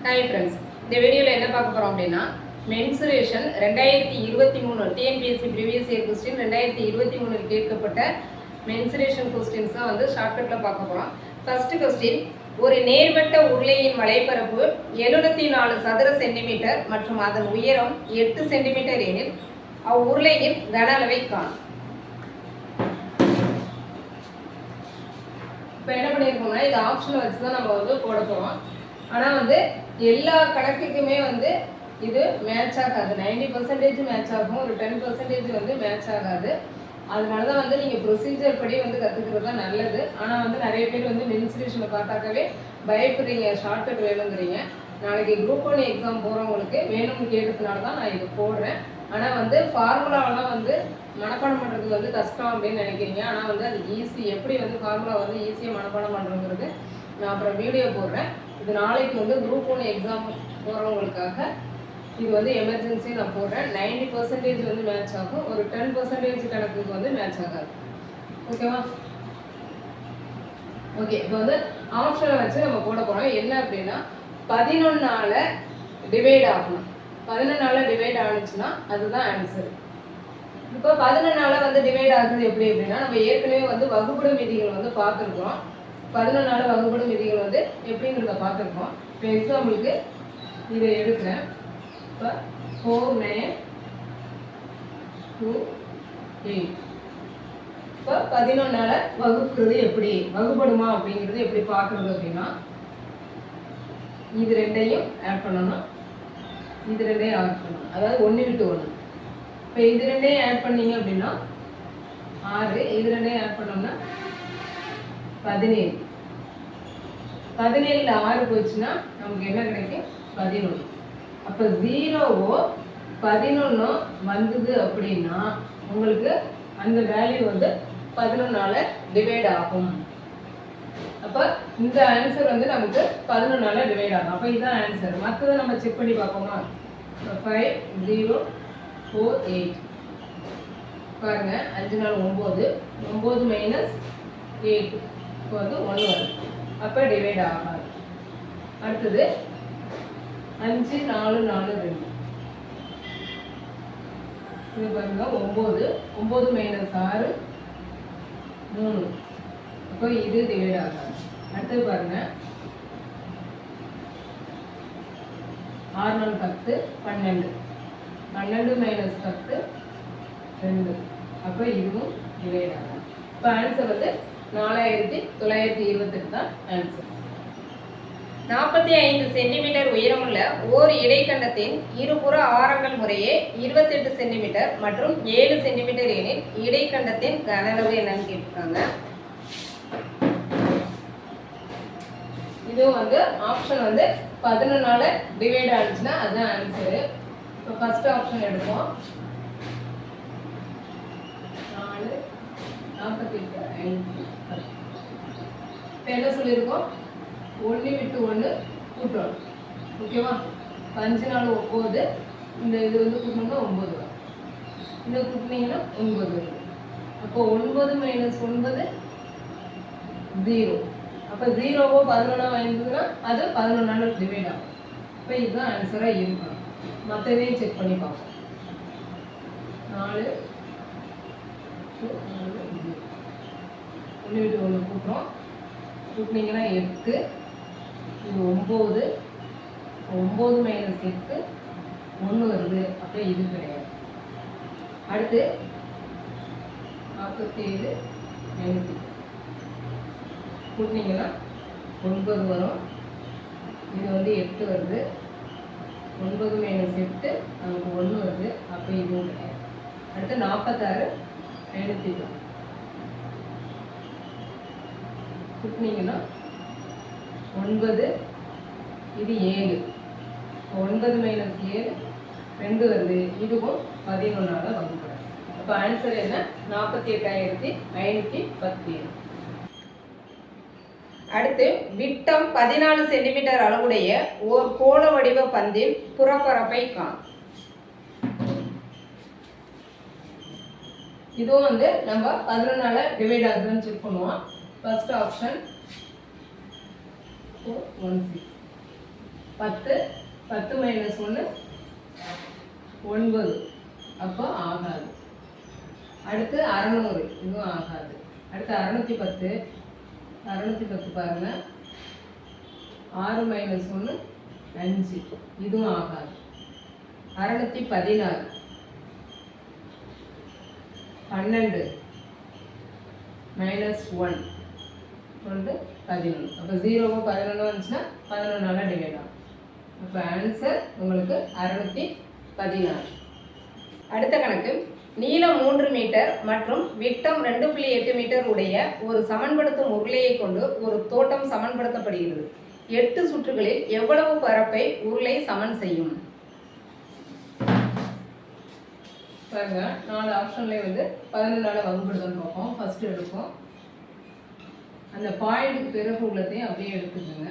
Hi friends, இந்த வீடியோவில் என்ன பார்க்க போகிறோம் அப்படின்னா mensuration 2023 TNPSC previous year question 2023 கேட்கப்பட்ட மென்சுரேஷன் கொஸ்டின்ஸ் தான் வந்து ஷார்ட்கட்டில் பார்க்க போகிறோம். ஃபர்ஸ்ட் கொஸ்டின், ஒரு நேர்வட்ட உருளையின் வலைப்பரப்பு 74 சதுர சென்டிமீட்டர் மற்றும் அதன் உயரம் 8 சென்டிமீட்டர் எனில் அவ்வுருளையின் கன அளவை காணும். இப்போ என்ன பண்ணியிருக்கோம்னா இது ஆப்ஷனை வச்சு தான் நம்ம வந்து போட போகிறோம். ஆனால் வந்து எல்லா கணக்குக்குமே வந்து இது மேட்ச் ஆகாது. 90% மேட்ச் ஆகும், ஒரு 10% வந்து மேட்ச் ஆகாது. அதனால தான் வந்து நீங்கள் ப்ரொசீஜர் படி வந்து கற்றுக்கிறது தான் நல்லது. ஆனால் வந்து நிறைய பேர் வந்து மென்சுரேஷனை பார்த்தாக்கவே பயப்படுறீங்க, ஷார்ட்கட் வேணுங்கிறீங்க. நாளைக்கு குரூப் 1 எக்ஸாம் போகிறவங்களுக்கு வேணும்னு கேட்டதுனால தான் நான் இது போடுறேன். ஆனால் வந்து ஃபார்முலாவெல்லாம் வந்து மனப்பாடம் பண்ணுறதுக்கு வந்து கஷ்டம் அப்படின்னு நினைக்கிறீங்க. ஆனால் வந்து அது ஈஸி. எப்படி வந்து ஃபார்முலா வந்து ஈஸியாக மனப்பாடம் பண்ணுறோங்கிறது நான் அப்புறம் வீடியோ போடுறேன். இது நாளைக்கு வந்து குரூப் 1 எக்ஸாம் போகிறவங்களுக்காக இது வந்து எமர்ஜென்சி நான் போடுறேன். 90% வந்து மேட்ச் ஆகும், ஒரு 10% கணக்குக்கு வந்து மேட்ச் ஆகாது. ஓகேவா? ஓகே, இப்போ வந்து ஆப்ஷனை வச்சு நம்ம போட போகிறோம். என்ன அப்படின்னா 11ஆல் டிவைட் ஆகணும். 11ஆல் டிவைட் ஆனிச்சுன்னா அதுதான் ஆன்சர். இப்போ 11ஆல் வந்து டிவைட் ஆகுது எப்படி அப்படின்னா நம்ம ஏற்கனவே வந்து வகுப்படும் விதிகள் வந்து பார்த்துருக்கோம். 11ஆல் வகுப்படும் விதிகள் வந்து எப்படிங்கிறத பார்த்துருக்கோம். இப்போ எக்ஸாம்பிளுக்கு இதை எடுக்கிறேன். இப்போ 4, 9, 2, 8. இப்போ 11ஆல் வகுப்புறது எப்படி வகுப்படுமா அப்படிங்கிறது எப்படி பார்க்குறது அப்படின்னா இது ரெண்டையும் ஆட் பண்ணணும், இது ரெண்டையும் ஆட் பண்ணணும். அதாவது 1 விட்டு 1. இப்போ இது ரெண்டையும் ஆட் பண்ணீங்க அப்படின்னா 6, இது ரெண்டையும் ஆட் பண்ணோம்னா 17. 17ல் 6 போச்சுன்னா நமக்கு என்ன கிடைக்கும்? 11. அப்போ 0வோ 11 வந்தது அப்படின்னா உங்களுக்கு அந்த வேல்யூ வந்து 11ஆல் டிவைட் ஆகும். அப்போ இந்த ஆன்சர் வந்து நமக்கு 11ஆல் டிவைட் ஆகும். அப்போ இதுதான் ஆன்சர். மற்றதை நம்ம செக் பண்ணி பார்ப்போமா? 5, 0, 4, 8 பாருங்க. 5 4 9, 9 மைனஸ் 8 இப்போ வந்து 1 வரும். அப்போ டிவைட் ஆகாது. அடுத்தது 5 4 4 2 இது பாருங்க 9, 9 மைனஸ் 6 3. அப்போ இது டிவைட் ஆகாது. அடுத்தது பாருங்க 6 4 10 12, 12 மைனஸ் 10 2. அப்போ இதுவும் டிவைட் ஆகாது. இப்போ ஆன்சர் வந்து 4928 தான் ஆன்சர். 45 சென்டிமீட்டர் உயரமுள்ள ஓர் இடைக்கண்டத்தின் இருபுற ஆரங்கள் முறையே 28 சென்டிமீட்டர் மற்றும் 7 சென்டிமீட்டர் எனில் இடைக்கண்டத்தின் கன அளவு என்னன்னு கேட்டிருக்காங்க. இதுவும் வந்து ஆப்ஷன் வந்து 11ஆல் டிவைட் ஆனிச்சுன்னா அதுதான் ஆன்சரு. இப்போ ஃபர்ஸ்ட் ஆப்ஷன் எடுப்போம். 4 48 5. இப்போ என்ன சொல்லியிருக்கோம்? 1 விட்டு 1 கூட்டணும். ஓகேவா? 5 4 9. இந்த இது வந்து கூட்டணும்னா 9 வரும். இதை கூட்டினீங்கன்னா 9 வரும். அப்போ 9 மைனஸ் 9 0. அப்போ 0வோ 11ஆ வந்ததுன்னா அது 11ஆல் டிவைட் ஆகும். இப்போ இதுதான் ஆன்சராக இருக்கணும். மற்றதையும் செக் பண்ணி பார்ப்போம். 4 1 விட்டு 1 கூட்டுறோம். கூட்டினீங்கன்னா 8, இது 9, 9 மைனஸ் 8 1 வருது. அப்போ இது கிடையாது. அடுத்து 47 5 கூட்டினீங்கன்னா 9 வரும். இது வந்து 8 வருது. 9 மைனஸ் 8 நமக்கு 1 வருது. அப்போ இதுவும் கிடையாது. அடுத்து 46 5 கூட்டினீங்கன்னா 9, இது 7. 9 மைனஸ் 7 2 வருது. இதுவும் 11ஆல் வகுப்படும். அப்போ ஆன்சர் என்ன? 48,510. அடுத்து விட்டம் 14 சென்டிமீட்டர் அளவுடைய ஓர் கோள வடிவ பந்தின் புறப்பரப்பை காண். இதுவும் வந்து நம்ம 11ஆல் டிவைட் ஆகுதுன்னு செக் பண்ணுவோம். First option 4 1 6. 10 10 மைனஸ் 1 9, அப்போ ஆகாது. அடுத்து 600, இதுவும் ஆகாது. அடுத்து 610, 610 பாருங்க, 6 மைனஸ் 1 5, இதுவும் ஆகாது. 616, 12 மைனஸ் 1 11, அப்போ 0 11 வந்துச்சுன்னா 11 டிவைட் ஆகும். அப்போ ஆன்சர் உங்களுக்கு 616. அடுத்த கணக்கு, நீளம் 3 மீட்டர் மற்றும் விட்டம் 2.8 மீட்டர் உடைய ஒரு சமன்படுத்தும் உருளையை கொண்டு ஒரு தோட்டம் சமன்படுத்தப்படுகிறது. 8 சுற்றுகளில் எவ்வளவு பரப்பை உருளை சமன் செய்யும்? பாருங்க, 4 ஆப்ஷன்லேயே வந்து 11 வகுப்படுதல் பார்ப்போம். ஃபர்ஸ்ட் எடுப்போம், அந்த பாயிண்ட்டுக்கு பிறகு உள்ளதையும் அப்படியே எடுத்துக்கோங்க.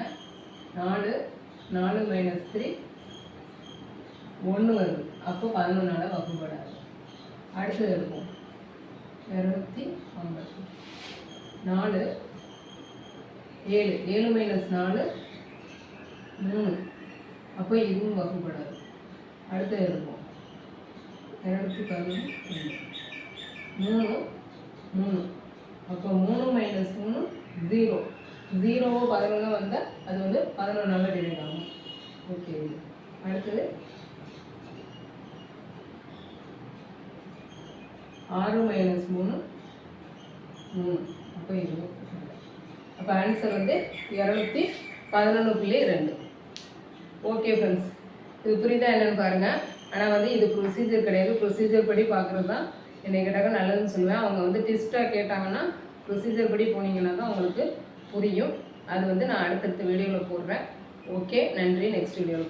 4 4 மைனஸ் 3 1 வருது, அப்போ 11 வகுப்படாது. அடுத்தது எடுப்போம், 250, 4 7 7 மைனஸ் 4 3, அப்போ இதுவும் வகுப்படாது. அடுத்தது எடுப்போம், 211 3 3, அப்போ 3 மைனஸ் 3 0, 0 11 வந்தால் அது வந்து 11 டிவைட் ஆகும். ஓகே, அடுத்தது 6 மைனஸ் 3 3, அப்போ இது. அப்போ ஆன்சர் வந்து 211.2. ஓகே ஃப்ரெண்ட்ஸ், இது புரியுதா என்னென்னு பாருங்கள். ஆனால் வந்து இது ப்ரொசீஜர் கிடையாது. ப்ரொசீஜர் படி பார்க்குறது தான் என்னை கேட்டாக்க நல்லதுன்னு சொல்லுவேன். அவங்க வந்து டெஸ்ட்டாக கேட்டாங்கன்னா ப்ரொசீஜர் படி போனீங்கன்னா தான் உங்களுக்கு புரியும். அது வந்து நான் அடுத்தடுத்த வீடியோவில் போடுறேன். ஓகே, நன்றி. நெக்ஸ்ட் வீடியோவில் பார்க்கலாம்.